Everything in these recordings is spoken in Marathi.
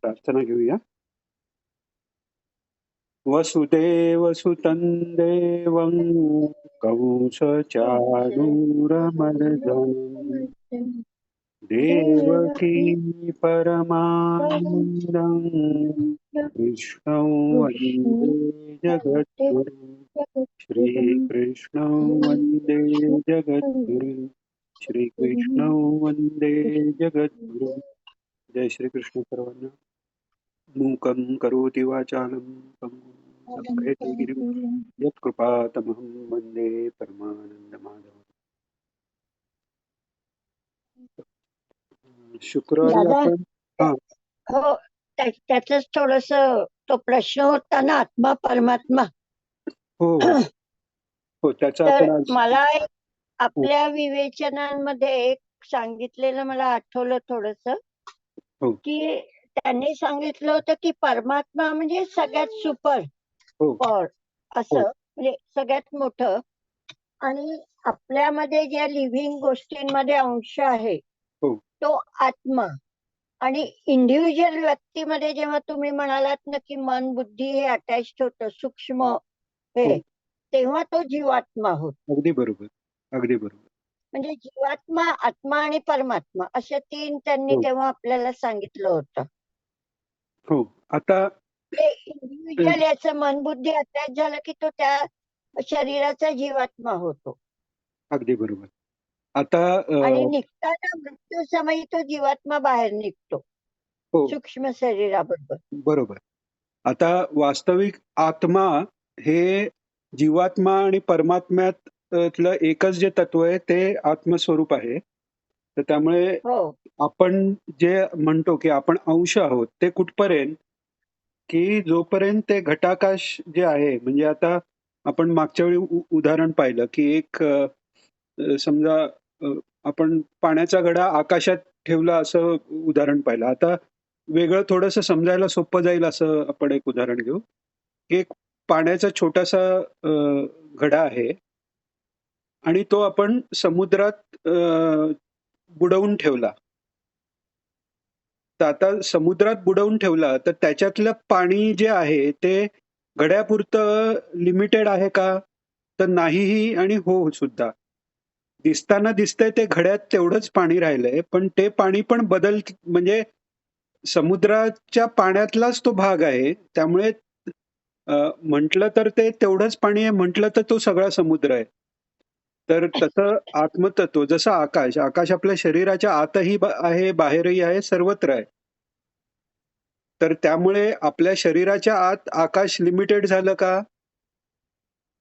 प्रार्थना घेऊया. वसुदेवसुतं देवं कंसचाणूरमर्दनं देवकी परमानन्दं कृष्णं वन्दे जगद्गुरुं श्रीकृष्णं वन्दे जगद्गुरुं श्रीकृष्णं वन्दे जगद्गुरुं. जय श्रीकृष्ण सर्वांना. मूकं करोति वाचालं पङ्गुं लङ्घयते गिरिं यत्कृपातमहं वन्दे परमानन्दमाधवम्. शुक्रवारी दादा आपण हा हो त्याच थोडस तो प्रश्न होता ना, आत्मा परमात्मा. हो हो हो त्याचा तर आपण आज मला एक हो आपल्या विवेचनांमध्ये एक सांगितलेलं मला आठवलं थोडस, हो की त्यांनी सांगितलं होतं की परमात्मा म्हणजे सगळ्यात सुपर हो पॉवर, असं हो म्हणजे सगळ्यात मोठं. आणि आपल्यामध्ये ज्या लिव्हिंग गोष्टींमध्ये अंश आहे हो तो आत्मा. आणि इंडिव्हिज्युअल व्यक्तीमध्ये जेव्हा तुम्ही म्हणालात ना की मन बुद्धी हे अटॅच्ड होतं सूक्ष्म हो हे, तेव्हा तो जीवात्मा होतो. अगदी बरोबर अगदी बरोबर. म्हणजे जीवात्मा, आत्मा आणि परमात्मा असे तीन त्यांनी हो तेव्हा आपल्याला सांगितलं होतं. हो आता ते इंडिव्हिज्युअल याचं मन बुद्धी अटॅच झालं की तो त्या शरीराचा जीवात्मा होतो. अगदी बरोबर. आता आणि निघताना मृत्यू समयी तो जीवात्मा बाहेर निघतो हो सूक्ष्म शरीराबरोबर. बरोबर. आता वास्तविक आत्मा हे जीवात्मा आणि परमात्म्यातलं एकच जे तत्व आहे ते आत्मस्वरूप आहे. तर त्यामुळे हो आपण जे म्हणतो की आपण अंश आहोत ते कुठपर्यंत, की जोपर्यंत ते घटाकाश जे आहे, म्हणजे आता आपण मागच्या वेळी उदाहरण पाहिलं की एक समजा आपण पाण्याचा घडा आकाशात ठेवला असं उदाहरण पाहिलं. आता वेगळं थोडंसं समजायला सोपं जाईल असं आपण एक उदाहरण घेऊ. एक पाण्याचा छोटासा घडा आहे आणि तो आपण समुद्रात बुडवून ठेवला. तर आता समुद्रात बुडवून ठेवला तर त्याच्यातलं पाणी जे आहे ते घड्यापुरतं लिमिटेड आहे का? तर नाहीही आणि हो सुद्धा. दिसताना दिसतंय ते घड्यात तेवढंच पाणी राहिलंय, पण ते पाणी पण म्हणजे समुद्राच्या पाण्यातलाच तो भाग आहे. त्यामुळे म्हटलं तर ते तेवढंच पाणी आहे, म्हटलं तर तो सगळा समुद्र आहे. तर तसं आत्मतत्व जसं आकाश, आकाश आपल्या शरीराच्या आतही आहे, बाहेरही आहे, सर्वत्र आहे. तर त्यामुळे आपल्या शरीराच्या आत आकाश लिमिटेड झालं का?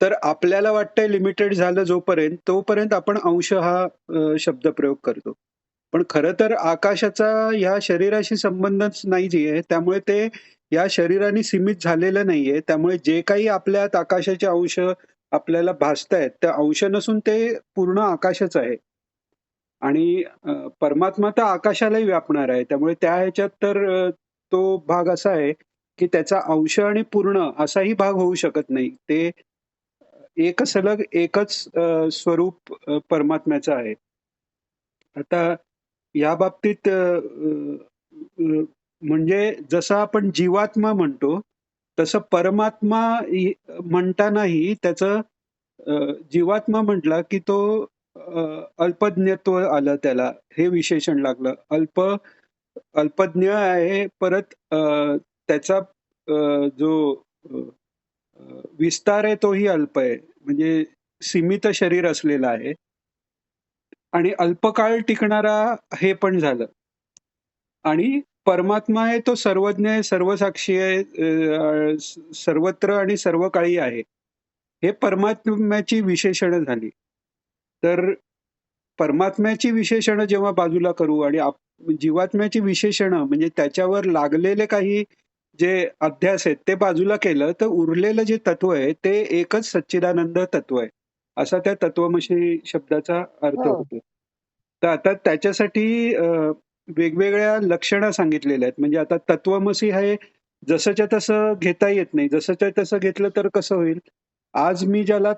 तर आपल्याला वाटतंय लिमिटेड झालं जोपर्यंत, तोपर्यंत आपण अंश हा शब्द प्रयोग करतो. पण खरं तर आकाशाचा ह्या शरीराशी संबंधच नाहीये. त्यामुळे ते या शरीराने सीमित झालेलं नाहीये. त्यामुळे जे काही आपल्यात आकाशाचे अंश आपल्याला भासतायत, ते अंश नसून ते पूर्ण आकाशच आहे. आणि परमात्मा तर आकाशालाही व्यापणार आहे. त्यामुळे त्या ह्याच्यात तर तो भाग असा आहे, की त्याचा अंश आणि पूर्ण असाही भाग होऊ शकत नाही. ते एक सलग एकच स्वरूप परमात्म्याचं आहे. आता या बाबतीत म्हणजे जसं आपण जीवात्मा म्हणतो, तसं परमात्मा म्हणतानाही त्याचं जीवात्मा म्हटला की तो अल्पज्ञत्व आलं त्याला. हे विशेषण लागलं. अल्पज्ञ आहे. परत त्याचा जो विस्तार आहे तोही अल्प आहे. म्हणजे सीमित शरीर असलेलं आहे. आणि अल्पकाळ टिकणारा हे पण झालं. आणि परमात्मा आहे तो सर्वज्ञ आहे, सर्वसाक्षी आहे, सर्वत्र आणि सर्व काळी आहे. हे परमात्म्याची विशेषणं झाली. तर परमात्म्याची विशेषणं जेव्हा बाजूला करू आणि जीवात्म्याची विशेषणं म्हणजे त्याच्यावर लागलेले काही जे अध्यास आहेत ते बाजूला केलं, तर उरलेलं जे तत्व आहे ते एकच सच्चिदानंद तत्व आहे. असा त्या तत्वमसी शब्दाचा अर्थ हो होतो. तर आता त्याच्यासाठी वेगवेगळ्या लक्षणं सांगितलेल्या आहेत. म्हणजे आता तत्वमसी हे जसंच्या तसं घेता येत नाही. जसंच्या तसं घेतलं तर कसं होईल? आज मी ज्याला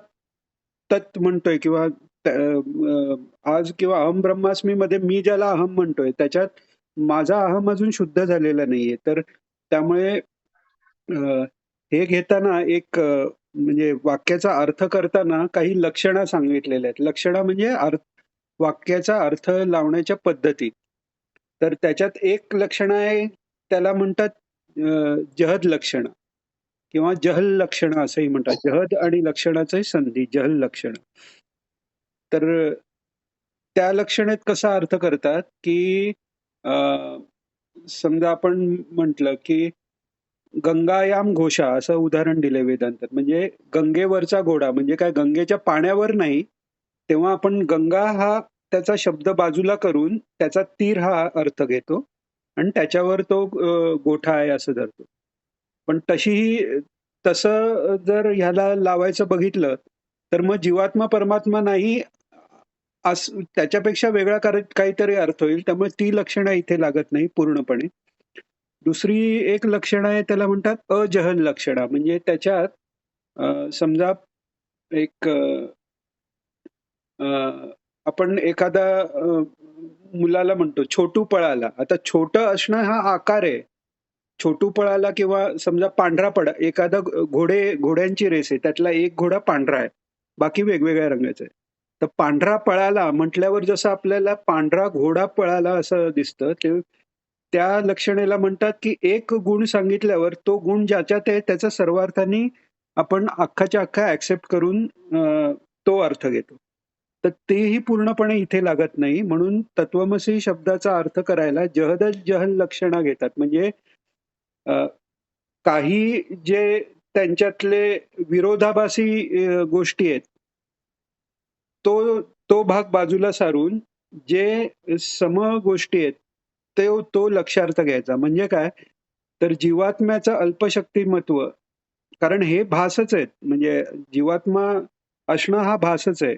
तत् म्हणतोय किंवा आज किंवा अहम ब्रह्मास्मी मध्ये मी ज्याला अहम म्हणतोय त्याच्यात माझा अहम अजून शुद्ध झालेला नाहीये. तर त्यामुळे हे घेताना एक म्हणजे वाक्याचा अर्थ करताना काही लक्षणा सांगितलेल्या आहेत. लक्षणा म्हणजे वाक्याचा अर्थ लावण्याच्या पद्धती. तर त्याच्यात एक लक्षण आहे, त्याला म्हणतात जहद लक्षणं किंवा जहल लक्षणं असंही म्हणतात. जहद आणि लक्षणाची संधी, जहल लक्षणं. तर त्या लक्षणेत कसा अर्थ करतात, की अ, समजा आपण म्हटलं, की गंगायाम घोषा असं उदाहरण दिलंय वेदांतात. म्हणजे गंगेवरचा घोडा म्हणजे काय गंगेच्या पाण्यावर नाही, तेव्हा आपण गंगा हा त्याचा शब्द बाजूला करून त्याचा तीर हा अर्थ घेतो आणि त्याच्यावर तो गोठा आहे असं धरतो. पण तसं जर ह्याला लावायचं बघितलं, तर मग जीवात्मा परमात्मा नाही त्याच्यापेक्षा वेगळा काहीतरी अर्थ होईल. त्यामुळे ती लक्षणं इथे लागत नाही पूर्णपणे. दुसरी एक लक्षण आहे त्याला म्हणतात अजहल लक्षणा. म्हणजे त्याच्यात समजा एक अ, आपण एखादा मुलाला म्हणतो, "छोटू पळाला." आता छोटं असणं हा आकार आहे. छोटू पळाला किंवा समजा पांढरा एखादा घोड्यांची रेस आहे. त्यातला एक घोडा पांढरा आहे. बाकी वेगवेगळ्या रंगाचे आहे. तर पांढरा पळाला म्हटल्यावर जसं आपल्याला पांढरा घोडा पळाला असं दिसतं, त्या लक्षणेला म्हणतात, की एक गुण सांगितल्यावर तो गुण ज्याच्यात आहे त्याचा सर्वार्थाने आपण अख्खाच्या अख्खा ॲक्सेप्ट करून तो अर्थ घेतो. तर तेही पूर्णपणे इथे लागत नाही. म्हणून तत्त्वमसी शब्दाचा अर्थ करायला जहल लक्षणा घेतात. म्हणजे अ, काही जे त्यांच्यातले विरोधाभासी गोष्टी आहेत, तो तो भाग बाजूला सारून जे गोष्टी आहेत, तो लक्षार्थ घ्यायचा. म्हणजे काय? तर जीवात्म्याचं अल्पशक्तिमत्व कारण हे भासच आहेत. म्हणजे जीवात्मा असणं हा भासच आहे.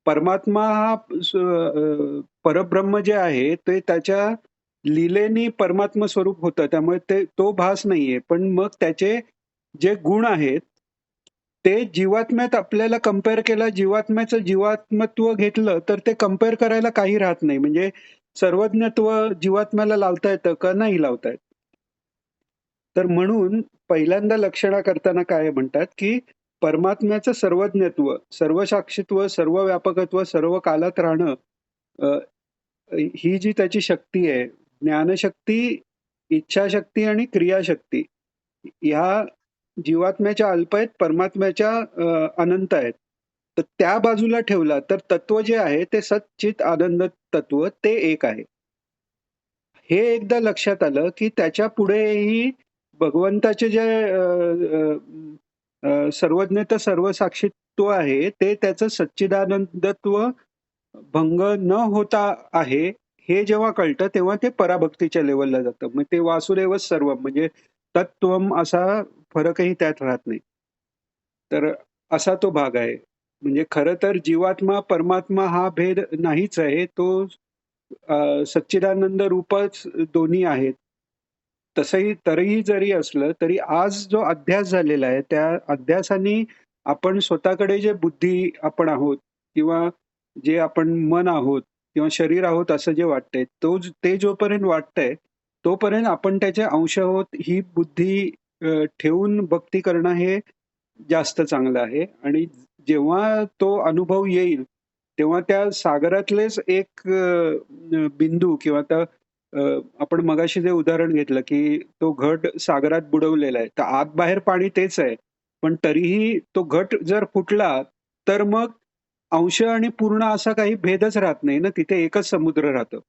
परमात्मा हा परब्रह्म जे आहे ते त्याच्या लीलेनी परमात्मा स्वरूप होतं. त्यामुळे तो भास नाहीये. पण मग त्याचे जे गुण आहेत, ते जीवात्म्यात आपल्याला कंपेअर केला, जीवात्म्याचं जीवात्मत्व घेतलं, तर ते कंपेअर करायला काही राहत नाही. म्हणजे सर्वज्ञत्व जीवात्म्याला लावता येतं का? नाही लावता येत. तर म्हणून पहिल्यांदा लक्षणा करताना काय म्हणतात, की परमात्म्याचं सर्वज्ञत्व, सर्वसाक्षित्व, सर्व व्यापकत्व, सर्व कालात राहणं अ, ही जी त्याची शक्ती आहे, ज्ञानशक्ती, इच्छाशक्ती आणि क्रियाशक्ती ह्या जीवात्म्याच्या अल्प आहेत, परमात्म्याच्या अनंत आहेत. तर त्या बाजूला ठेवला तर तत्व जे आहे ते सच्चित आनंद तत्व ते एक आहे. हे एकदा लक्षात आलं, की त्याच्या पुढेही भगवंताचे जे सर्वज्ञता, सर्वसाक्षित्व आहे, ते त्याचं सच्चिदानंदत्व भंग न होता आहे, हे जेव्हा कळतं, तेव्हा ते पराभक्तीच्या लेव्हलला जातं. मग ते वासुदेवच सर्व म्हणजे तत्त्वम असा फरकही त्यात राहत नाही. तर असा तो भाग आहे. म्हणजे खरं तर जीवात्मा, परमात्मा हा भेद नाहीच आहे. तो सच्चिदानंद रूपच दोन्ही आहेत. तरीही जरी असलं, तरी आज जो अध्यास झालेला आहे, त्या अध्यासानी आपण स्वतःकडे जे बुद्धी आपण आहोत किंवा जे आपण मन आहोत किंवा शरीर आहोत असं जे वाटतंय, ते जोपर्यंत वाटतंय, तोपर्यंत आपण त्याचे अंश आहोत ही बुद्धी ठेवून भक्ती करणं हे जास्त चांगलं आहे आणि जेव्हा तो अनुभव येईल, तेव्हा त्या सागरातलेच एक बिंदू किंवा आपण मगाशी जे उदाहरण घेतलं, की तो घट सागरात बुडवलेला आहे. तर आत-बाहेर पाणी तेच आहे. पण तरीही तो घट जर फुटला, तर मग अंश आणि पूर्ण असा काही भेदच राहत नाही ना, तिथे एकच समुद्र राहतो.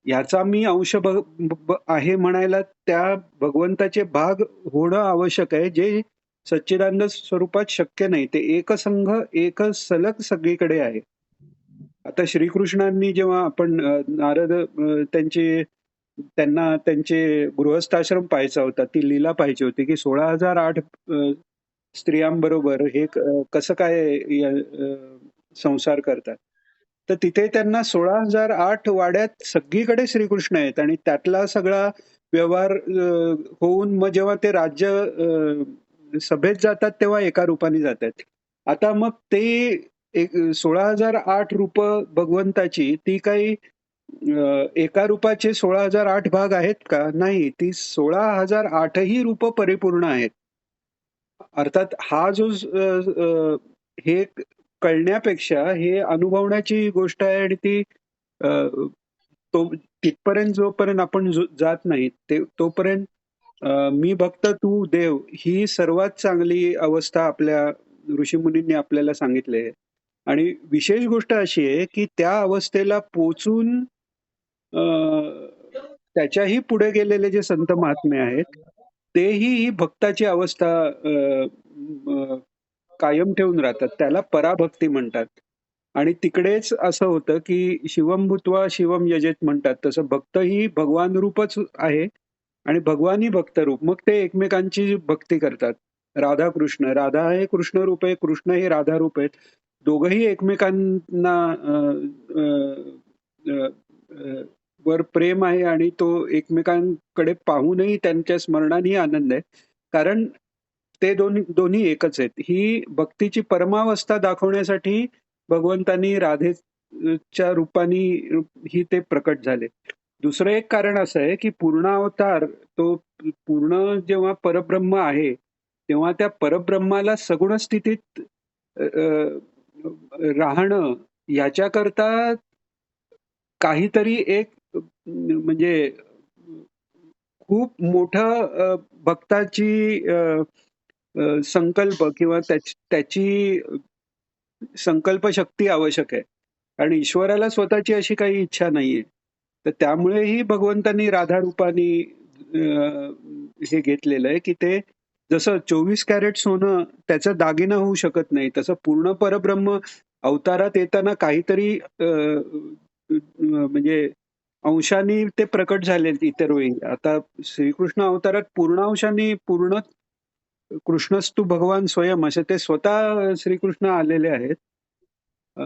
याचा मी अंश ब ब ब आहे म्हणायला त्या भगवंताचे भाग होणं आवश्यक आहे, जे सच्चिदानंद स्वरूपात शक्य नाही. ते एकसंघ, एकच सलग सगळीकडे आहे. आता श्रीकृष्णांनी जेव्हा आपण नारद त्यांना त्यांचे गृहस्थाश्रम पाहायचा होता. ती लीला पाहायची होती, की 16,008 स्त्रियांबरोबर हे कसं काय संसार करतात. तर तिथे त्यांना 16,008 वाड्यात सगळीकडे श्रीकृष्ण आहेत आणि त्यातला सगळा व्यवहार होऊन मग जेव्हा ते राज्य सभेत जातात तेव्हा एका रूपाने जातात. आता मग ते एक 16,008 रूपं भगवंताची ती काही एका रूपाचे 16,008 भाग आहेत का? नाही, ती 16,008 ही रूपं परिपूर्ण आहेत. अर्थात हा जो हे कळण्यापेक्षा हे अनुभवण्याची गोष्ट आहे आणि ती अ, तो तिथपर्यंत जोपर्यंत आपण जात नाही तोपर्यंत मी भक्त तू देव ही सर्वात चांगली अवस्था आपल्या ऋषीमुनींनी आपल्याला सांगितली आहे. आणि विशेष गोष्ट अशी आहे, की त्या अवस्थेला पोहोचून अ, त्याच्याही पुढे गेलेले जे संत महात्मे आहेत, तेही ही भक्ताची अवस्था अ, कायम ठेवून राहतात. त्याला पराभक्ती म्हणतात. आणि तिकडेच असं होतं, की शिवम भूत्वा शिवम यजेत म्हणतात. तसं भक्त ही भगवान रूपच आहे आणि भगवान भक्त रूप. मग ते एकमेकांची भक्ती करतात. राधा-कृष्ण. राधा हे कृष्ण रूप आहे, कृष्ण हे राधा रूप आहेत. दोघंही एकमेकांना अ, अ, अ, वर प्रेम आहे आणि तो एकमेकांकडे पाहूनही त्यांच्या स्मरणानेही आनंद आहे. कारण ते दोन्ही दोन्ही एकच आहेत. ही भक्तीची परमावस्था दाखवण्यासाठी भगवंतांनी राधेच्या रूपाने ही ते प्रकट झाले. दुसरं एक कारण असं आहे, की पूर्णावतार तो पूर्ण जेव्हा परब्रह्म आहे, तेव्हा त्या परब्रह्माला सगुण स्थितीत अ, अ, राहणं याच्याकरता काहीतरी एक म्हणजे खूप मोठं भक्ताची संकल्प किंवा त्याची संकल्प शक्ती आवश्यक आहे. आणि ईश्वराला स्वतःची अशी काही इच्छा नाहीये. तर त्यामुळेही भगवंतांनी राधा रूपाने हे घेतलेलं आहे, की ते जसं 24 कॅरेट सोनं त्याचा दागिना होऊ शकत नाही, तसं पूर्ण परब्रह्म अवतारात येताना काहीतरी म्हणजे अंशाने ते प्रकट झाले इतर वेळी. आता श्रीकृष्ण अवतारात पूर्ण अंशाने पूर्ण कृष्णस्तु भगवान स्वयं असे ते स्वतः श्रीकृष्ण आलेले आहेत. अ,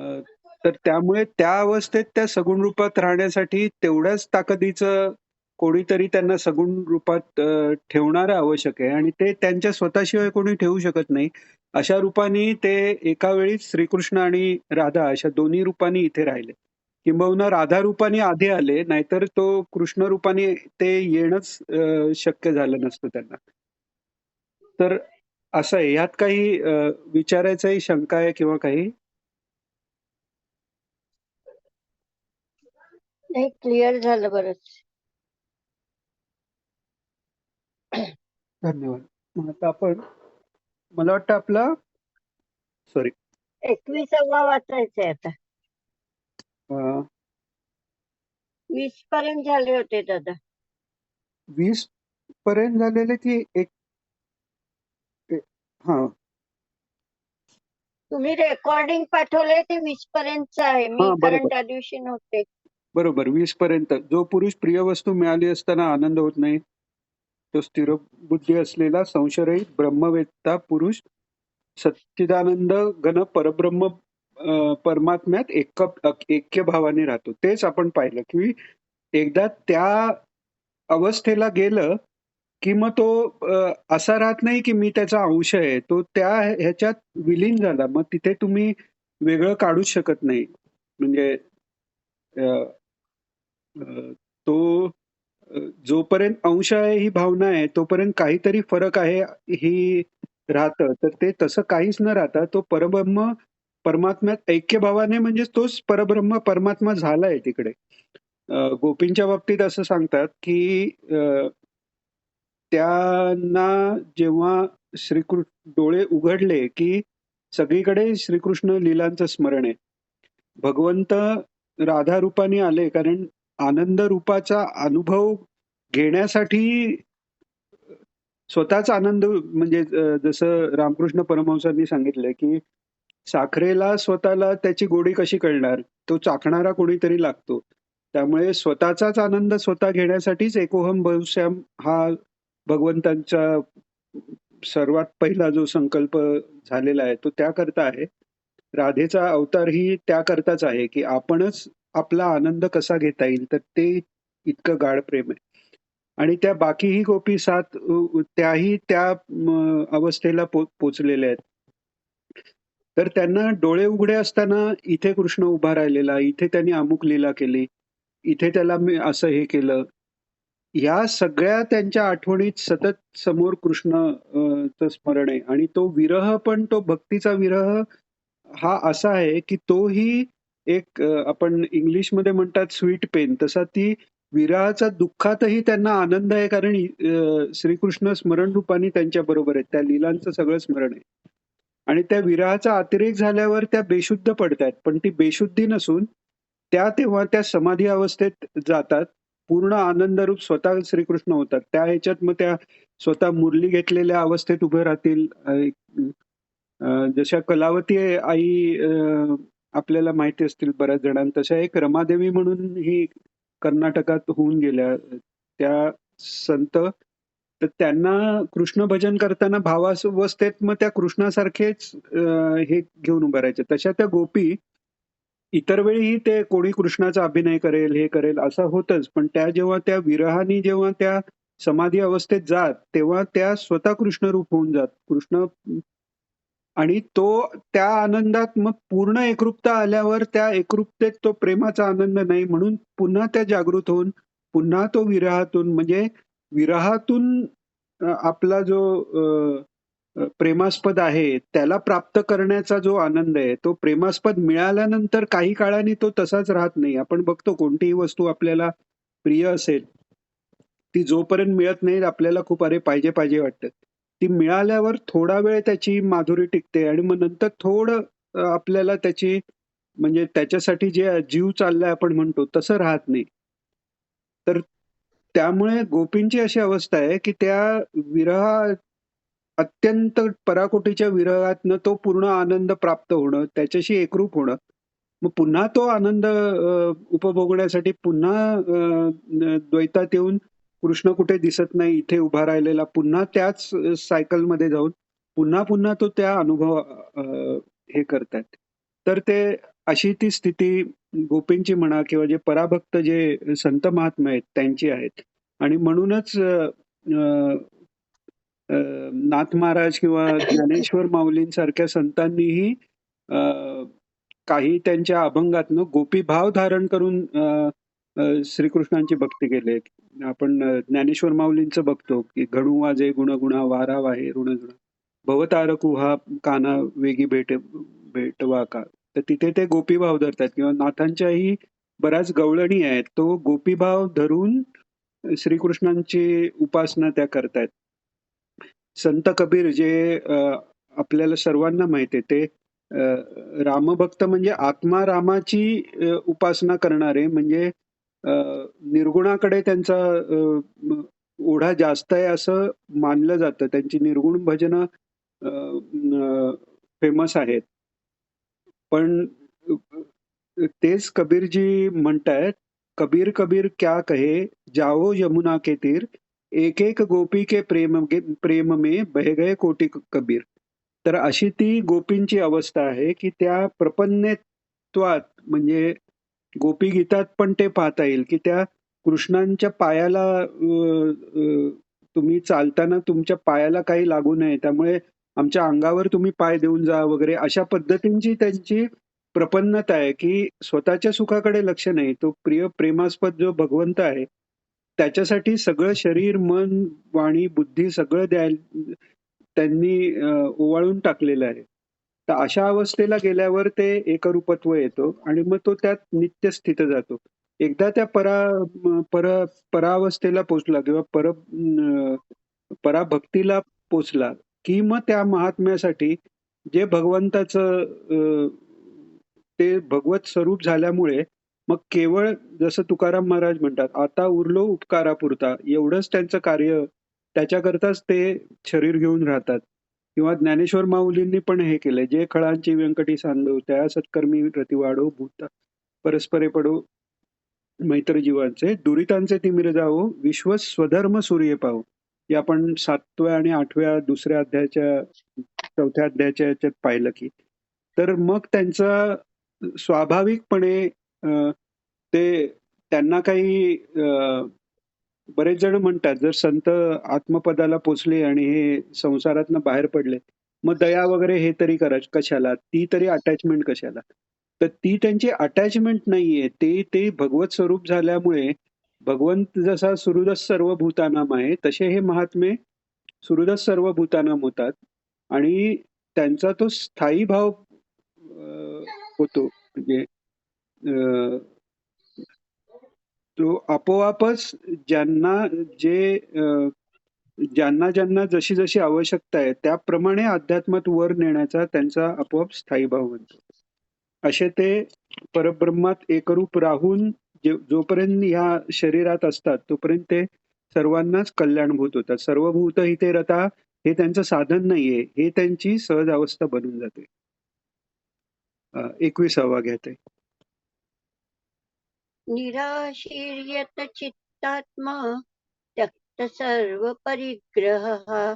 तर त्यामुळे त्या अवस्थेत त्या सगुण रूपात राहण्यासाठी तेवढ्याच ताकदीचं कोणीतरी त्यांना सगुण रूपात ठेवणारं आवश्यक आहे आणि ते त्यांच्या स्वतःशिवाय कोणी ठेवू शकत नाही. अशा रूपाने ते एका वेळी श्रीकृष्ण आणि राधा अशा दोन्ही रूपाने इथे राहिले. किंबहुना राधा रूपाने आधी आले, नाहीतर तो कृष्ण रूपाने ते येणंच शक्य झालं नसतं त्यांना. तर असं आहे. ह्यात काही विचारायचंही शंका आहे किंवा काही? नाही, क्लिअर झालं बरंच. धन्यवाद. मग आता आपण मला वाटतं आपला सॉरी 21वा वाचायचंय आता. अ, 20 पर्यंत झाले होते दादा. 20 पर्यंत झालेले की हां, तुम्ही रेकॉर्डिंग पाठवलंय ते 20 पर्यंतच आहे. मी हां, कारण बरोबर. त्या दिवशी नव्हते. बरोबर 20 पर्यंत. जो पुरुष प्रिय वस्तू मिळाली असताना आनंद होत नाही, तो स्थिरबुद्धी असलेला संशयरहित ब्रह्मवेत्ता पुरुष सच्चिदानंद घन परब्रह्म परमात्म्यात ऐक्य भावाने राहतो. तेच आपण पाहिलं, की एकदा त्या अवस्थेला गेलं, की मग तो असा राहत नाही, की मी त्याचा अंश आहे. तो त्या ह्याच्यात विलीन झाला. मग तिथे तुम्ही वेगळं काढूच शकत नाही. म्हणजे अ, अ, तो जोपर्यंत अंश आहे ही भावना आहे, तोपर्यंत काहीतरी फरक आहे ही राहतं. तर ते तसं काहीच न राहता तो परब्रह्म परमात्म्यात ऐक्यभावाने म्हणजे तोच परब्रह्म परमात्मा झालाय तिकडे. गोपींच्या बाबतीत असं सांगतात, की त्यांना जेव्हा डोळे उघडले, की सगळीकडे श्रीकृष्ण लीलांचं स्मरण आहे. भगवंत राधा रूपाने आले कारण आनंद रूपाचा अनुभव घेण्यासाठी स्वतःच आनंद म्हणजे जसं रामकृष्ण परमहंसांनी सांगितलंय, की साखरेला स्वतःला त्याची गोडी कशी कळणार? तो चाखणारा कोणीतरी लागतो. त्यामुळे स्वतःचाच आनंद स्वतः घेण्यासाठीच एकोहम बहुश्याम हा भगवंतांचा सर्वात पहिला जो संकल्प झालेला आहे, तो त्याकरता आहे. राधेचा अवतारही त्याकरताच आहे, की आपणच आपला आनंद कसा घेता येईल, तर ते इतकं गाढ प्रेम आहे. आणि त्या बाकीही गोपी 7 त्याही त्या अवस्थेला पोहोचलेल्या आहेत. तर त्यांना डोळे उघडे असताना इथे कृष्ण उभा राहिलेला, इथे त्यांनी अमुक लीला केली. इथे त्याला मी असं हे केलं. ह्या सगळ्या त्यांच्या आठवणीत सतत समोर कृष्ण चं स्मरण आहे आणि तो विरह पण तो भक्तीचा विरह हा असा आहे, की तोही एक आपण इंग्लिशमध्ये म्हणतात स्वीट पेन तसा ती विरहाच्या दुःखातही त्यांना आनंद आहे कारण श्रीकृष्ण स्मरण रूपाने त्यांच्या बरोबर आहेत. त्या लीलांचं सगळं स्मरण आहे. आणि त्या विरहाचा अतिरेक झाल्यावर त्या बेशुद्ध पडतायत. पण ती बेशुद्धी नसून त्या तेव्हा त्या समाधी अवस्थेत जातात. पूर्ण आनंदरूप स्वतः श्रीकृष्ण होतात. त्या ह्याच्यात मग त्या स्वतः मुरली घेतलेल्या अवस्थेत उभे राहतील. जशा कलावती आई आपल्याला माहिती असतील बऱ्याच जणांना, तशा एक रमादेवी म्हणून ही कर्नाटकात होऊन गेल्या. त्या संत तर त्यांना कृष्ण भजन करताना भावावस्थेत मग त्या कृष्णासारखेच हे घेऊन उभं राहायचे. तशा त्या गोपी इतर वेळीही ते कोणी कृष्णाचा अभिनय करेल, हे करेल असं होतंच. पण त्या जेव्हा त्या विरहाने जेव्हा त्या समाधी अवस्थेत जात, तेव्हा त्या स्वतः कृष्णरूप होऊन जात. कृष्ण आणि तो त्या आनंदात मग पूर्ण एकरूपता आल्यावर त्या एकरूपतेत तो प्रेमाचा आनंद नाही म्हणून पुन्हा त्या जागृत होऊन पुन्हा तो विरहातून म्हणजे विरहातून आपला जो प्रेमास्पद आहे त्याला प्राप्त करण्याचा जो आनंद आहे तो प्रेमास्पद मिळाल्यानंतर काही काळाने तो तसाच राहत नाही. आपण बघतो कोणतीही वस्तू आपल्याला प्रिय असेल ती जोपर्यंत मिळत नाही आपल्याला खूप अरे पाहिजे पाहिजे वाटतं. ती मिळाल्यावर थोडा वेळ त्याची माधुरी टिकते आणि मग नंतर थोडं आपल्याला त्याची म्हणजे त्याच्यासाठी जे जीव चाललाय आपण म्हणतो तसं राहत नाही. तर त्यामुळे गोपींची अशी अवस्था आहे की त्या विरहा अत्यंत पराकोटीच्या विरहातनं तो पूर्ण आनंद प्राप्त होणं, त्याच्याशी एकरूप होणं. मग पुन्हा तो आनंद उपभोगण्यासाठी पुन्हा द्वैतात येऊन कृष्ण कुठे दिसत नाही, इथे उभा राहिलेला पुन्हा त्याच सायकलमध्ये जाऊन पुन्हा तो त्या अनुभव हे करतायत. तर ते अशी ती स्थिती गोपींची म्हणा किंवा जे पराभक्त जे संत महात्मा आहेत त्यांची आहेत. आणि म्हणूनच नाथ महाराज किंवा ज्ञानेश्वर माऊलींसारख्या संतांनीही काही त्यांच्या अभंगातनं गोपी भाव धारण करून श्रीकृष्णांची भक्ती केली. आपण ज्ञानेश्वर माऊलींचं बघतो की घडू वाजे गुणगुणा वारा वाहे ऋणगुणा भवतारकू हा काना वेगी भेटवा का. तर तिथे ते गोपीभाव धरतात किंवा नाथांच्याही बऱ्याच गवळणी आहेत. तो गोपीभाव धरून श्रीकृष्णांची उपासना त्या करतायत. संत कबीर जे आपल्याला सर्वांना माहिती आहे ते रामभक्त म्हणजे आत्मा रामाची उपासना करणारे म्हणजे निर्गुणाकडे त्यांचा ओढा जास्त आहे असं मानलं जातं. त्यांची निर्गुण भजनं फेमस आहेत. पण तेच कबीरजी म्हणतायत, कबीर कबीर क्या कहे जाओ यमुना के तीर एक एक गोपी के प्रेम में बह गए कोटी कबीर. तर अशी ती गोपींची अवस्था आहे की त्या प्रपन्नत्वात म्हणजे गोपी गीतात पण ते पाहता येईल की त्या कृष्णांच्या पायाला तुम्ही चालताना तुमच्या पायाला काही लागू नये त्यामुळे आमच्या अंगावर तुम्ही पाय देऊन जा वगैरे अशा पद्धतींची त्यांची प्रपन्नता आहे की स्वतःच्या सुखाकडे लक्ष नाही. तो प्रेमास्पद जो भगवंत आहे त्याच्यासाठी सगळं शरीर, मन, वाणी, बुद्धी सगळं त्यांनी ओवाळून टाकलेलं आहे. तर अशा अवस्थेला गेल्यावर ते एकरूपत्व येतो आणि मग तो त्यात नित्य स्थित जातो. एकदा त्या परावस्थेला पोचला किंवा पराभक्तीला पोचला की मग त्या महात्म्यासाठी जे भगवंताचं ते भगवत स्वरूप झाल्यामुळे मग केवळ जसं तुकाराम महाराज म्हणतात, आता उरलो उपकारापुरता एवढंच त्यांचं कार्य त्याच्याकरताच ते शरीर घेऊन राहतात. किंवा ज्ञानेश्वर माऊलींनी पण हे केलंय, जे खळांची व्यंकटी सांडो त्या सत्कर्मी रती वाढो भूत परस्परे पडो मैत्र जीवांचे दुरितांचे तिमिर जावो विश्व स्वधर्म सूर्य पाहो. हे आपण 7व्या आणि 8व्या दुसऱ्या अध्यायाच्या 4थ्या अध्यायाच्या याच्यात पाहिलं की तर मग त्यांचा स्वाभाविकपणे ते त्यांना काही बरेच जण म्हणतात जर संत आत्मपदाला पोचले आणि हे संसारातनं बाहेर पडले मग दया वगैरे हे तरी कशाला ती तरी अटॅचमेंट कशाला. तर ती त्यांची अटॅचमेंट नाहीये. ते भगवत स्वरूप झाल्यामुळे भगवंत जसा सुहृदः सर्व भूतानाम आहे, तसे हे महात्मे सुहृदः सर्व भूतानाम होतात आणि त्यांचा तो स्थायी भाव होतो. म्हणजे अ, तो आपोआपच ज्यांना जे ज्यांना ज्यांना जशी जशी आवश्यकता आहे त्याप्रमाणे अध्यात्मात वर नेण्याचा त्यांचा आपोआप स्थायी भाव बनतो. असे ते परब्रह्मात एकरूप राहून जोपर्यंत ह्या शरीरात असतात तोपर्यंत ते सर्वांनाच कल्याणभूत होतात. सर्वभूत इथे रता हे त्यांचं साधन नाहीये, हे त्यांची सहज अवस्था बनून जाते. 21वा घ्यायचंय. निराशीर्यत चित्तात्मा त्यक्त सर्व परिग्रहः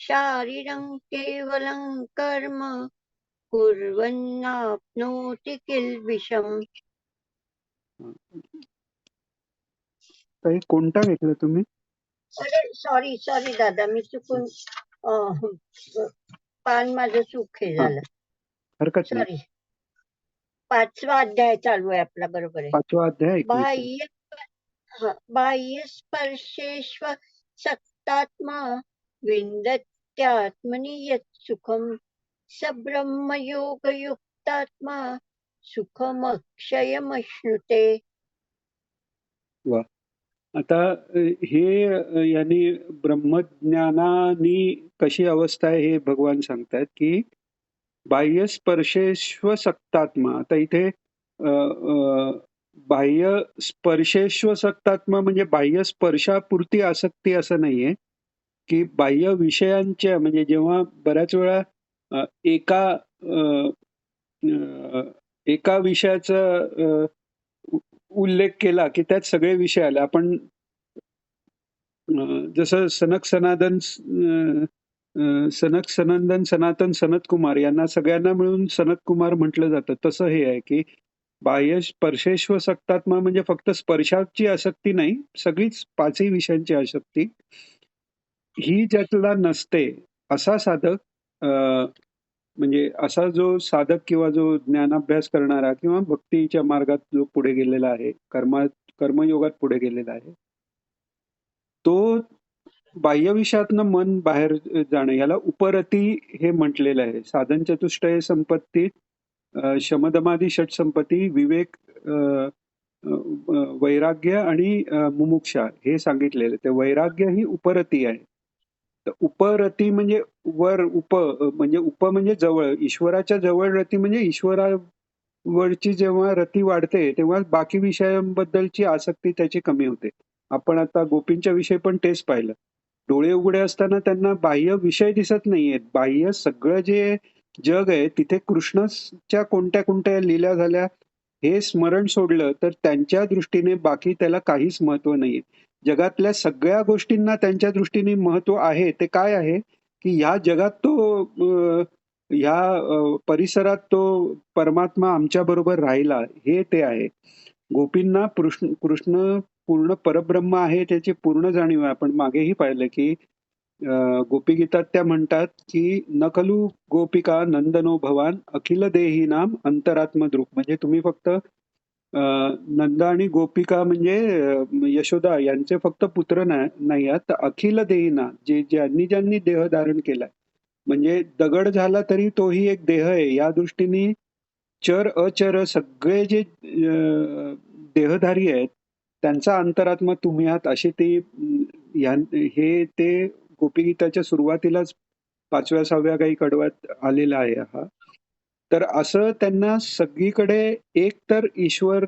शारीरं केवलं कर्म कुर्वन्नाप्नोति किल्बिषम्. काही कोणता घेतला तुम्ही? अरे सॉरी सॉरी दादा, मी चुकून पान माझं चूक हे झालं. हरकत नाही. सॉरी. 5वा अध्याय चालू आहे आपला, बरोबर आहे. 5वा अध्याय 21. बाह्य स्पर्शेष्व सक्तात्मा विन्दत्यात्मनि यत् सुखं स ब्रह्मयोगयुक्तात्मा सुखमक्षयमश्नुते. वा. आता हे यांनी ब्रह्मज्ञानानी कशी अवस्था आहे हे भगवान सांगतायत की बाह्य स्पर्शेश्व सक्तात्मा. आता इथे बाह्य स्पर्शेश्व सक्तात्मा म्हणजे बाह्य स्पर्शापुरती आसक्ती असं नाहीये की बाह्य विषयांच्या, म्हणजे जेव्हा बऱ्याच वेळा एका विषयाचा उल्लेख केला की त्यात सगळे विषय आले. आपण जसं सनक सनंदन सनातन सनत कुमार यांना सगळ्यांना मिळून सनत कुमार म्हटलं जातं. तसं हे आहे की बाह्य स्पर्शेश्व सक्तात्मा म्हणजे फक्त स्पर्शाची आसक्ती नाही, सगळीच 5ही विषयांची आसक्ती ही ज्यातला नसते असा साधक, म्हणजे असा जो साधक किंवा जो ज्ञानाभ्यास करणारा किंवा भक्तीच्या मार्गात जो पुढे गेलेला आहे, कर्मयोगात पुढे गेलेला आहे, तो बाह्य विषयातनं मन बाहेर जाणं याला उपरती हे म्हटलेलं आहे. साधन चतुष्टय संपत्तीत शमदमादी षट संपत्ती, विवेक, वैराग्य आणि मुमुक्षा हे सांगितलेलं. ते वैराग्य ही उपरती आहे. तर उपरती म्हणजे वर, म्हणजे म्हणजे जवळ, ईश्वराच्या जवळ रती म्हणजे ईश्वरावरची जेव्हा रती वाढते तेव्हा बाकी विषयांबद्दलची आसक्ती त्याची कमी होते. आपण आता गोपींच्या विषयी पण तेच पाहिलं. डोळे उघडे असताना त्यांना बाह्य विषय दिसत नाहीयेत. बाह्य सगळं जे जग आहे तिथे कृष्णच्या कोणत्या कोणत्या लीला झाल्या हे स्मरण सोडलं तर त्यांच्या दृष्टीने बाकी त्याला काहीच महत्व नाहीये. जगातल्या सगळ्या गोष्टींना त्यांच्या दृष्टीने महत्व आहे. ते काय आहे की ह्या जगात तो ह्या परिसरात तो परमात्मा आमच्या बरोबर राहिला, हे ते आहे. गोपींना कृष्ण पूर्ण परब्रह्म आहे त्याची पूर्ण जाणीव आहे. आपण मागेही पाहिलं की गोपीगीतात त्या म्हणतात की न खलु गोपिका नंदनो भवान अखिल देहीनाम अंतरात्मद्रुक. म्हणजे तुम्ही फक्त नंद आणि गोपिका म्हणजे यशोदा यांचे फक्त पुत्र नाही आहात, तर अखिल देहीना ज्यांनी ज्यांनी देह धारण केलाय, म्हणजे दगड झाला तरी तोही एक देह आहे. या दृष्टीने चर अचर सगळे जे देहधारी आहेत त्यांचा अंतरात्मा तुम्ही आहात, अशी ती हे ते गोपीगीताच्या सुरुवातीलाच 5व्या-6व्या काही कडव्यात आलेला आहे हा. तर असं त्यांना सगळीकडे एक तर ईश्वर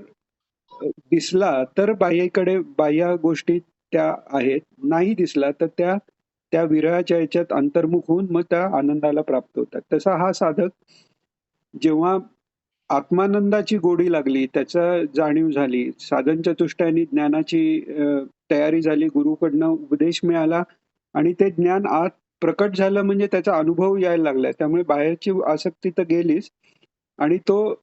दिसला तर बाह्य गोष्टी त्या आहेत, नाही दिसला तर त्या विरहाच्या याच्यात अंतर्मुख होऊन मग त्या आनंदाला प्राप्त होतात. तसा हा साधक जेव्हा आत्मानंदाची गोडी लागली, त्याचा जाणीव झाली, साधन चतुष्टयानी ज्ञानाची तयारी झाली, गुरुकडनं उपदेश मिळाला आणि ते ज्ञान आत प्रकट झालं म्हणजे त्याचा अनुभव यायला लागलाय. त्यामुळे बाहेरची आसक्ती तर गेलीच आणि तो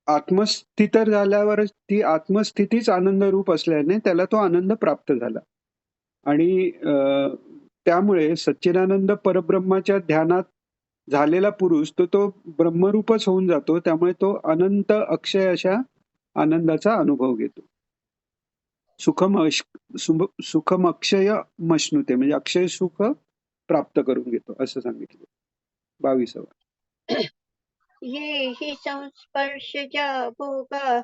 आत्मस्थित झाल्यावर ती आत्मस्थितीच आनंद रूप असल्याने त्याला तो आनंद प्राप्त झाला. आणि त्यामुळे सच्चिदानंद परब्रह्माच्या ध्यानात झालेला पुरुष तो ब्रह्मरूपच होऊन जातो. त्यामुळे तो अनंत अक्षय अशा आनंदाचा अनुभव घेतो. सुखमक्षय मश्नुते म्हणजे अक्षय सुख प्राप्त करून घेतो असं सांगितलं. 22वा. ये हि संस्पर्शजा भोगा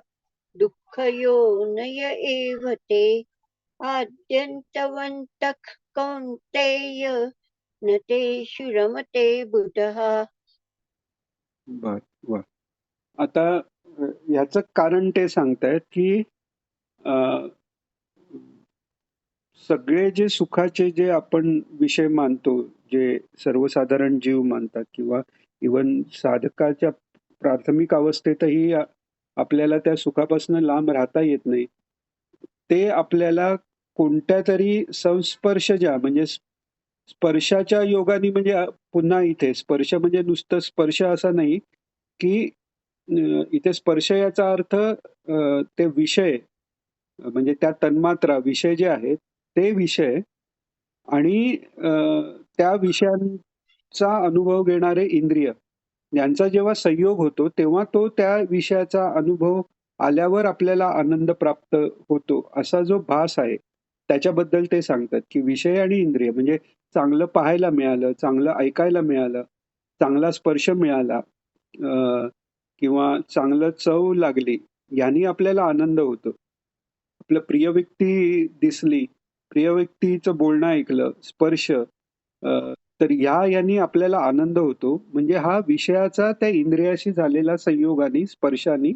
दुःखयोनय एव ते आद्यन्तवन्तः कौन्तेय न तेषु रमते बुधः. बर वा. आता ह्याचं कारण ते सांगतायत की अ, सगळे जे सुखाचे जे आपण विषय मानतो, जे सर्वसाधारण जीव मानतात किंवा इव्हन साधकाच्या प्राथमिक अवस्थेतही आपल्याला त्या सुखापासून लांब राहता येत नाही. ते आपल्याला कोणत्यातरी संस्पर्शजा म्हणजे स्पर्शाच्या योगाने म्हणजे पुन्हा इथे स्पर्श म्हणजे नुसतं स्पर्श असा नाही की इथे स्पर्श याचा अर्थ ते विषय म्हणजे त्या तन्मात्रा विषय जे आहेत ते विषय आणि त्या विषयांचा अनुभव घेणारे इंद्रिय यांचा जेव्हा संयोग होतो तेव्हा तो त्या विषयाचा अनुभव आल्यावर आपल्याला आनंद प्राप्त होतो असा जो भास आहे त्याच्याबद्दल ते सांगतात की विषय आणि इंद्रिय म्हणजे चांगलं पाहायला मिळालं, चांगलं ऐकायला मिळालं, चांगला स्पर्श मिळाला किंवा चांगलं चव लागली यांनी आपल्याला आनंद होतो. आपलं प्रिय व्यक्ती दिसली, प्रिय व्यक्तीचं बोलणं ऐकलं, स्पर्श तर यांनी आपल्याला आनंद होतो. म्हणजे हा विषयाचा त्या इंद्रियाशी झालेला संयोगाने स्पर्शाने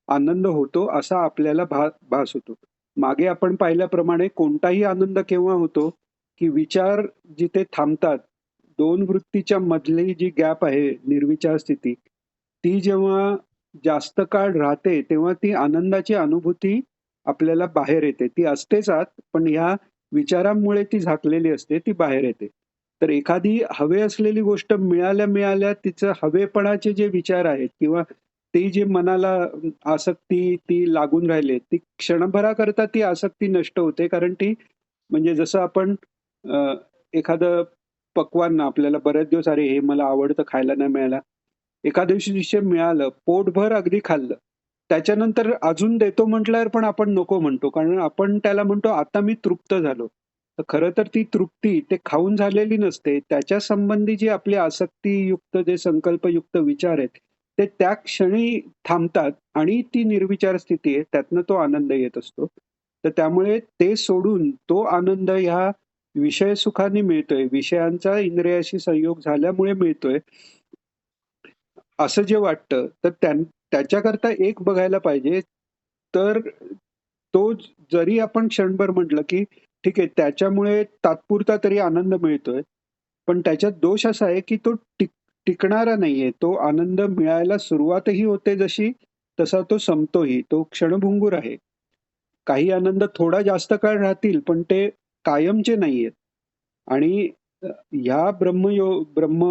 आनंद होतो असा आपल्याला भास होतो. मागे आपण पाहिल्याप्रमाणे कोणताही आनंद केव्हा होतो की विचार जिथे थांबतात, दोन वृत्तीच्या मधली जी गॅप आहे निर्विचार स्थिती ती जेव्हा जास्त काळ राहते तेव्हा ती आनंदाची अनुभूती आपल्याला बाहेर येते. ती असतेच आत, पण ह्या विचारांमुळे ती झाकलेली असते, ती बाहेर येते. तर एखादी हवे असलेली गोष्ट मिळाल्या तिचं हवेपणाचे जे विचार आहेत किंवा ती जी मनाला आसक्ती ती लागून राहिली ती क्षणभराकरता ती आसक्ती नष्ट होते. कारण ती म्हणजे जसं आपण एखादं पक्वान्न आपल्याला बरेच दिवस अरे हे मला आवडतं खायला नाही मिळालं, एखाद्या दिवशी मिळालं, पोटभर अगदी खाल्लं, त्याच्यानंतर अजून देतो म्हटल्यावर पण आपण नको म्हणतो. कारण आपण त्याला म्हणतो आता मी तृप्त झालो. तर खरं तर ती तृप्ती ते खाऊन झालेली नसते. त्याच्या संबंधी जी आपली आसक्तीयुक्त जे संकल्पयुक्त विचार आहेत ते त्या क्षणी थांबतात आणि ती निर्विचार स्थिती आहे त्यातनं तो आनंद येत असतो. तर त्यामुळे ते सोडून तो आनंद ह्या विषय सुखाने मिळतोय, विषयांचा इंद्रियाशी संयोग झाल्यामुळे मिळतोय असं जे वाटतं तर त्याच्याकरता एक बघायला पाहिजे. तर तो जरी आपण क्षणभर म्हटलं की ठीक आहे त्याच्यामुळे तात्पुरता तरी आनंद मिळतोय, पण त्याच्यात दोष असा आहे की तो टिकणारा नाहीये. तो आनंद मिळायला सुरुवातही होते जशी तसा तो संपतोही. तो क्षणभंगूर आहे. काही आनंद थोडा जास्त काळ राहतील पण ते कायमचे नाहीयेत. आणि ह्या ब्रह्म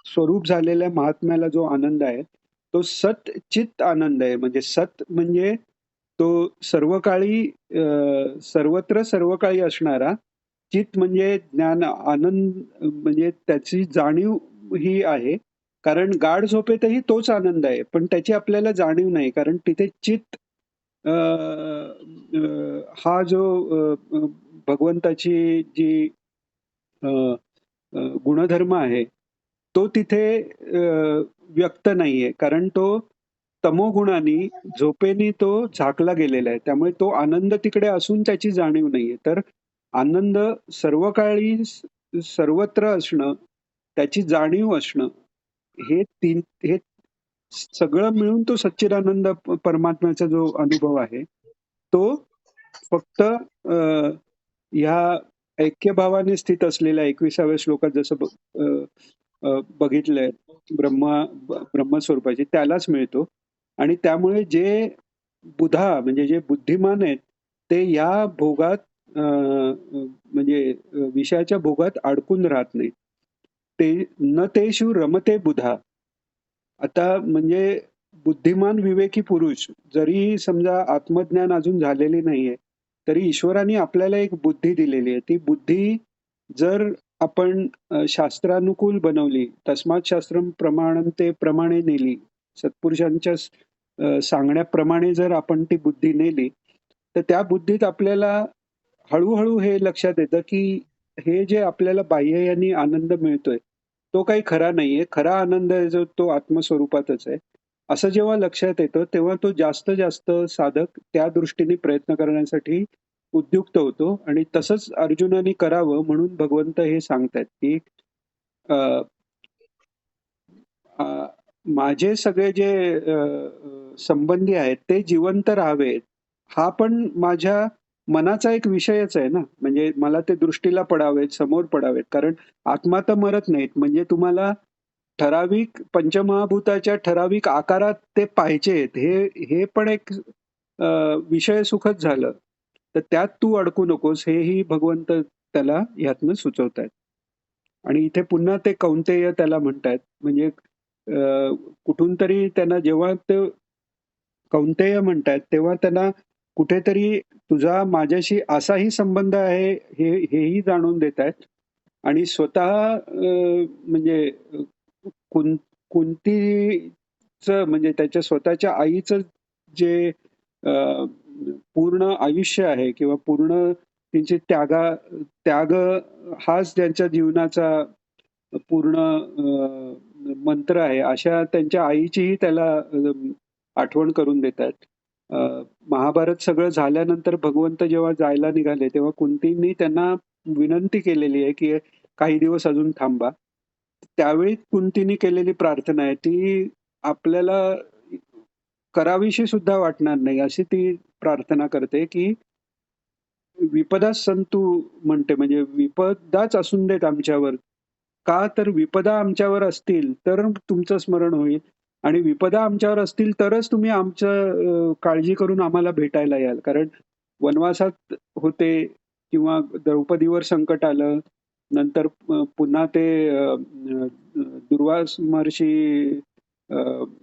स्वरूप झालेल्या महात्म्याला जो आनंद आहे तो सत चित्त आनंद आहे. म्हणजे सत म्हणजे तो सर्व काळी सर्वत्र सर्व काळी असणारा, चित्त म्हणजे ज्ञान आनंद म्हणजे त्याची जाणीव ही आहे. कारण गाढ झोपेतही तोच आनंद आहे पण त्याची आपल्याला जाणीव नाही कारण तिथे चित्त हा जो भगवंताची जी गुणधर्म आहे तो तिथे व्यक्त नाहीये. कारण तो तमोगुणाने झोपेने तो झाकला गेलेला आहे. त्यामुळे तो आनंद तिकडे असून त्याची जाणीव नाहीये. तर आनंद सर्व काळी सर्वत्र असणं, त्याची जाणीव असणं हे सगळं मिळून तो सच्चिदानंद परमात्म्याचा जो अनुभव आहे तो फक्त ह्या ऐक्यभावाने स्थित असलेल्या 21व्या श्लोकात जसं बघितलंय ब्रह्मस्वरूपाची त्यालाच मिळतो. आणि त्यामुळे जे बुधा म्हणजे जे बुद्धिमान आहेत ते या भोगात म्हणजे विषयाच्या भोगात अडकून राहत नाही. ते न तेषु रमते बुधा. आता म्हणजे बुद्धिमान विवेकी पुरुष जरी समजा आत्मज्ञान अजून झालेली नाहीये तरी ईश्वराने आपल्याला एक बुद्धी दिलेली आहे. ती बुद्धी जर आपण शास्त्रानुकूल बनवली, तस्मात् शास्त्रम प्रमाणं ते प्रमाणे नेली. सत्पुरुषांच्या सांगण्याप्रमाणे जर आपण ती बुद्धी नेली, तर त्या बुद्धीत आपल्याला हळू हे लक्षात येतं, की हे जे आपल्याला बाह्ययानी आनंद मिळतोय, तो काही खरा नाहीये. खरा आनंद आहे जो तो आत्मस्वरूपातच आहे. असं जेव्हा लक्षात येतं, तेव्हा तो जास्त साधक त्या दृष्टीने प्रयत्न करण्यासाठी उद्युक्त होतो आणि तसंच अर्जुनाने करावं म्हणून भगवंत हे सांगतायत, की अ, अ, माझे सगळे जे संबंधी आहेत ते जिवंत राहावेत. हा पण माझ्या मनाचा एक विषयच आहे ना. म्हणजे मला ते दृष्टीला पडावेत, समोर पडावेत. कारण आत्मा तर मरत नाहीत. म्हणजे तुम्हाला ठराविक पंचमहाभूताच्या ठराविक आकारात ते पाहिजेत. हे हे पण एक अ, विषय सुखच झालं. तर त्यात तू अडकू नकोस हेही भगवंत त्याला ह्यातनं सुचवतायत. आणि इथे पुन्हा ते कौंतेय त्याला म्हणतायत. म्हणजे कुठून तरी त्यांना जेव्हा ते कौंतेय म्हणतायत, तेव्हा त्यांना कुठेतरी तुझा माझ्याशी असाही संबंध आहे हेही जाणून देतायत. आणि स्वतः म्हणजे कुं कुंतीचं म्हणजे त्याच्या स्वतःच्या आईचं जे अ, पूर्ण आयुष्य आहे किंवा पूर्ण त्यांची त्याग हाच त्यांच्या जीवनाचा पूर्ण मंत्र आहे. अशा त्यांच्या आईचीही त्याला आठवण करून देतात. अ, महाभारत सगळं झाल्यानंतर भगवंत जेव्हा जायला निघाले, तेव्हा कुंतींनी त्यांना विनंती केलेली आहे, की काही दिवस अजून थांबा. त्यावेळी कुंतींनी केलेली प्रार्थना आहे, ती आपल्याला करावीशी सुद्धा वाटणार नाही. अशी ती प्रार्थना करते, की विपदा संतु म्हणते म्हणजे विपदाच असून देत आमच्यावर. का तर विपदा आमच्यावर असतील तर तुमचं स्मरण होईल आणि विपदा आमच्यावर असतील तरच तुम्ही आमचं काळजी करून आम्हाला भेटायला याल. कारण वनवासात होते किंवा द्रौपदीवर संकट आलं. नंतर पुन्हा ते दुर्वास महर्षी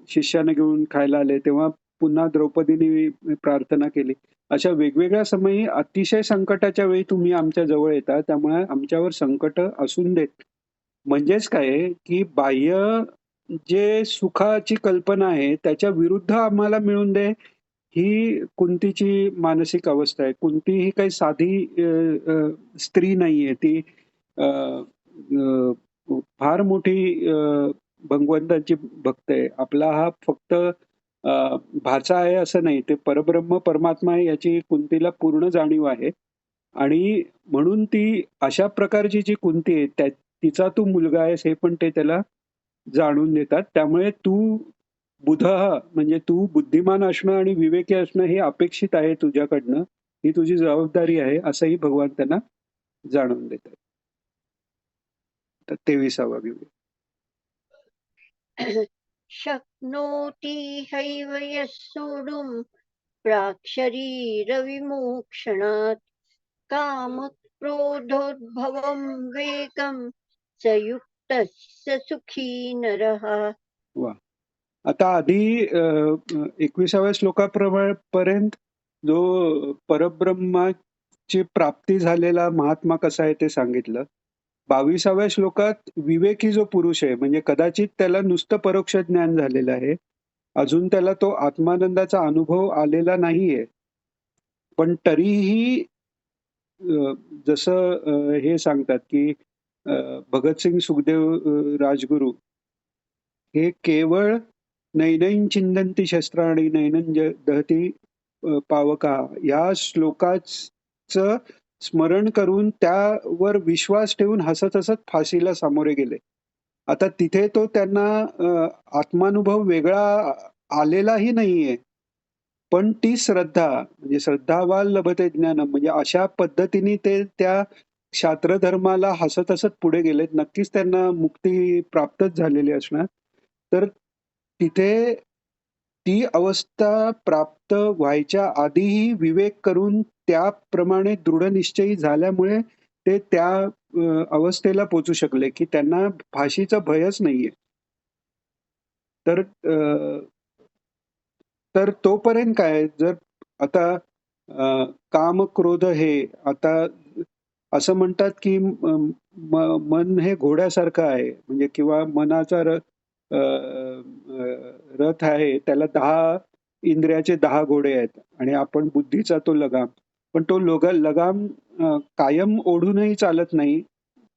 शिष्याने घेऊन खायला आले, तेव्हा पुन्हा द्रौपदीने प्रार्थना केली. अशा वेगवेगळ्या समयी अतिशय संकटाच्या वेळी तुम्ही आमच्या जवळ येता. त्यामुळे आमच्यावर संकट असून देत. म्हणजेच काय आहे, की बाह्य जे सुखाची कल्पना आहे, त्याच्या विरुद्ध आम्हाला मिळून दे, ही कुंतीची मानसिक अवस्था आहे. कुंती ही काही साधी स्त्री नाहीये. ती अ, अ, फार मोठी भगवंताची भक्त आहे. आपला हा फक्त भाचा आहे असं नाही. ते परब्रह्म, परमात्मा आहे याची कुंतीला पूर्ण जाणीव आहे. आणि म्हणून ती अशा प्रकारची जी कुंती आहे, तिचा तू मुलगा आहेस हे पण ते त्याला जाणून देतात. त्यामुळे तू बुधः म्हणजे तू बुद्धिमान असणं आणि विवेकी असणं हे अपेक्षित आहे तुझ्याकडनं. ही तुझी जबाबदारी आहे असंही भगवान त्यांना जाणवून देतात. तर 23वा घेऊया. शक्नोति हैव यः सोढुम् प्राक्शरीरविमोक्षणात् कामक्रोधोद्भवं वेगं स युक्तः स सुखी नरः. वा. आता आधी 21व्या श्लोकापर्यंत जो परब्रह्माची प्राप्ती झालेला महात्मा कसा आहे ते सांगितलं. 22व्या श्लोकात विवेकी जो पुरुष आहे म्हणजे कदाचित त्याला नुसतं परोक्ष ज्ञान झालेलं आहे. अजून त्याला तो आत्मानंदाचा अनुभव आलेला नाहीये. पण तरीही जसं हे सांगतात की भगतसिंग, सुखदेव, राजगुरू हे केवळ नैनैन चिंदन्ति शस्त्राणि नैनं दहती पावका या श्लोकाचं स्मरण करून त्यावर विश्वास ठेवून हसत हसत फाशीला सामोरे गेले. आता तिथे तो त्यांना आत्मानुभव वेगळा आलेलाही नाहीये. पण ती श्रद्धा म्हणजे श्रद्धावान लभते ज्ञानम म्हणजे अशा पद्धतीने ते त्या क्षात्रधर्माला हसत हसत पुढे गेलेत. नक्कीच त्यांना मुक्ती प्राप्तच झालेली असणार. तर तिथे ती अवस्था प्राप्त व्हायच्या आधीही विवेक करून त्याप्रमाणे दृढनिश्चयी झाल्यामुळे ते त्या अवस्थेला पोहोचू शकले, की त्यांना फाशीचं भयच नाहीये. तर तर तोपर्यंत काय जर आता काम, क्रोध हे आता असं म्हणतात की मन हे घोड्यासारखं आहे म्हणजे किंवा मनाचा अ, अ, रथ आहे त्याला 10 इंद्रियाचे 10 घोडे आहेत आणि आपण बुद्धीचा तो लगाम. पण तो लगाम कायम ओढूनही चालत नाही.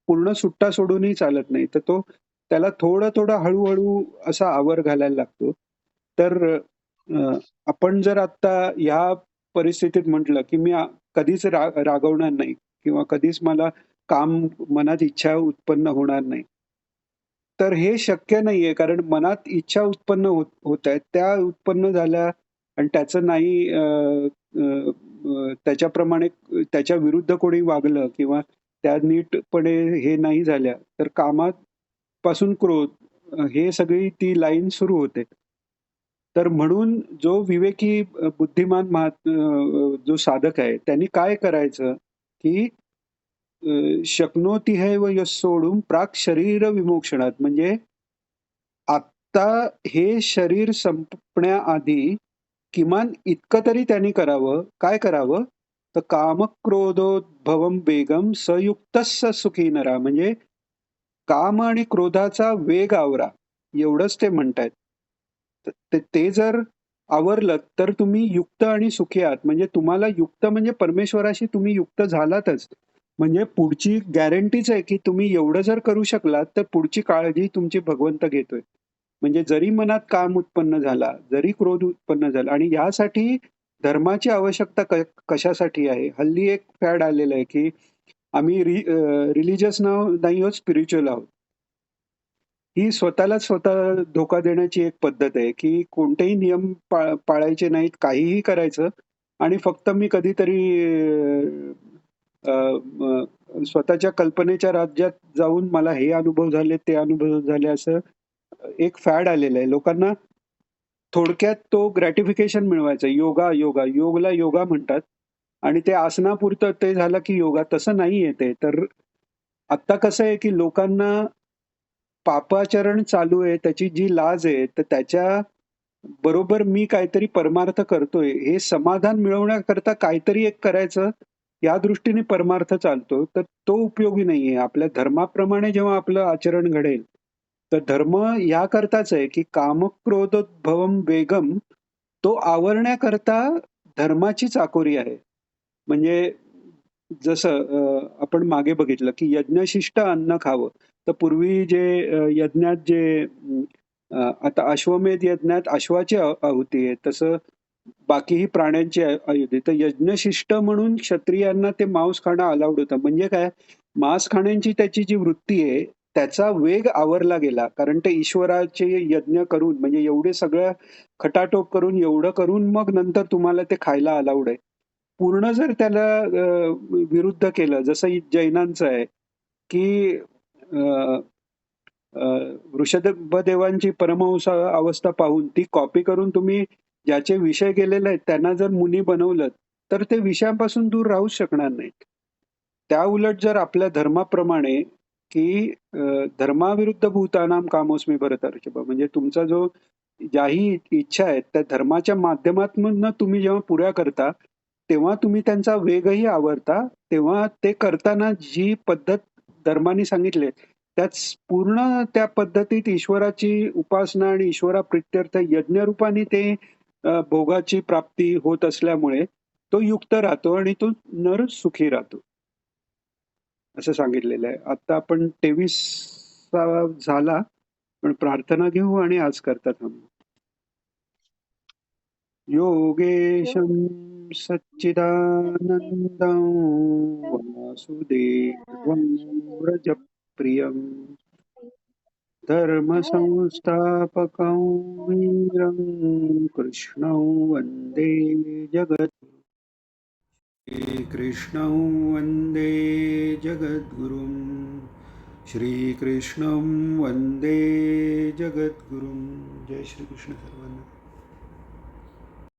पूर्ण सुट्टा सोडूनही चालत नाही. तर तो त्याला थोडं-थोडं हळू-हळू असा आवर घालायला लागतो. तर आपण जर आत्ता ह्या परिस्थितीत म्हटलं, की मी कधीच रागवणार नाही किंवा कधीच मला मनात इच्छा उत्पन्न होणार नाही. तर हे शक्य नाहीये कारण मनात इच्छा उत्पन्न होतायत. त्या उत्पन्न झाल्या आणि त्याचं नाही त्याच्याप्रमाणे त्याच्या विरुद्ध कोणी वागलं किंवा त्या नीटपणे हे नाही झाल्या, तर कामापासून क्रोध हे सगळी ती लाईन सुरू होते. तर म्हणून जो विवेकी बुद्धिमान जो साधक आहे, त्यांनी काय करायचं, की शक्नोती हैव यः सोढुं प्राक् शरीर विमोक्षणात. म्हणजे आत्ता हे शरीर संपण्याआधी किमान इतकं तरी त्यांनी करावं. काय करावं? तर कामक्रोधोद्भवं वेगं सयुक्तस्स सुखी नरा. म्हणजे काम आणि क्रोधाचा वेग आवरा. एवढंच ते म्हणतायत. ते जर आवरलं तर तुम्ही युक्त आणि सुखी आहात. म्हणजे तुम्हाला युक्त म्हणजे परमेश्वराशी तुम्ही युक्त झालातच. म्हणजे पुढची गॅरंटीच आहे, की तुम्ही एवढं जर करू शकलात, तर पुढची काळजी तुमची भगवंत घेतोय. म्हणजे जरी मनात काम उत्पन्न झाला, जरी क्रोध उत्पन्न झाला आणि यासाठी धर्माची आवश्यकता कशासाठी आहे? हल्ली एक फॅड आलेलं आहे, की आम्ही रिलिजियस नाही आहोत, स्पिरिच्युअल आहोत. ही स्वतःलाच स्वतः धोका देण्याची एक पद्धत आहे, की कोणतेही नियम पाळायचे नाहीत, काहीही करायचं आणि फक्त मी कधीतरी अ, अ, स्वतःच्या कल्पनेच्या राज्यात जाऊन मला हे अनुभव झाले, ते अनुभव झाले असं एक फॅड आलेलं आहे. लोकांना थोडक्यात तो ग्रॅटिफिकेशन मिळवायचं. योगला योगा म्हणतात आणि ते आसनापुरतं ते झालं की योगा. तसं नाहीये ते. तर आत्ता कसं आहे, की लोकांना पापाचरण चालू आहे, त्याची जी लाज आहे, तर त्याच्या बरोबर मी काहीतरी परमार्थ करतोय, हे समाधान मिळवण्याकरता काहीतरी एक करायचं, या दृष्टीने परमार्थ चालतो, तर तो उपयोगी नाहीये. आपल्या धर्माप्रमाणे जेव्हा आपलं आचरण घडेल, तर धर्म याकरताच आहे, की कामक्रोधोद्भवं वेगम तो आवरण्याकरता धर्माची चाकोरी आहे. म्हणजे जसं आपण मागे बघितलं, की यज्ञशिष्ट अन्न खावं. तर पूर्वी जे यज्ञात जे आता अश्वमेध यज्ञात अश्वाची आहुती आहे. तसं बाकीही प्राण्यांची आहुती. तर यज्ञशिष्ट म्हणून क्षत्रियांना ते मांस खाणं अलाउड होतं. म्हणजे काय? मांस खाण्याची त्याची जी वृत्ती आहे, त्याचा वेग आवरला गेला. कारण ते ईश्वराचे यज्ञ करून म्हणजे एवढे सगळं खटाटोप करून, एवढं करून मग नंतर तुम्हाला ते खायला अलाउड आहे. पूर्ण जर त्याला विरुद्ध केलं, जसं जैनांचं आहे, की अ, अ, वृषभदेवांची परमहंस अवस्था पाहून ती कॉपी करून तुम्ही ज्याचे विषय गेलेले आहेत त्यांना जर मुनी बनवलं, तर ते विषयांपासून दूर राहूच शकणार नाहीत. त्या उलट जर आपल्या धर्माप्रमाणे, की धर्माविरुद्ध भूतानां कामोस्मी भरतर्षभ. म्हणजे तुमचा जो ज्याही इच्छा आहेत, त्या धर्माच्या माध्यमातून तुम्ही जेव्हा पुऱ्या करता, तेव्हा तुम्ही त्यांचा वेगही आवरता. तेव्हा ते करताना जी पद्धत धर्माने सांगितली त्याच पूर्ण त्या पद्धतीत ईश्वराची उपासना आणि ईश्वराप्रित्यर्थ यज्ञरूपाने ते भोगाची प्राप्ती होत असल्यामुळे तो युक्त राहतो आणि तो नर सुखी राहतो. असं सांगितलेलं आहे. आता आपण 23वा झाला, पण प्रार्थना घेऊ आणि आज करता थांबू. योगेशं सच्चिदानन्दं वासुदेवं व्रजप्रियं धर्मसंस्थापकं वीरं कृष्णं वन्दे जगद्गुरुं. श्रीकृष्णं वन्दे जगद्गुरुं. श्रीकृष्णं वन्दे जगद्गुरुं. जय श्रीकृष्ण सर्वांना.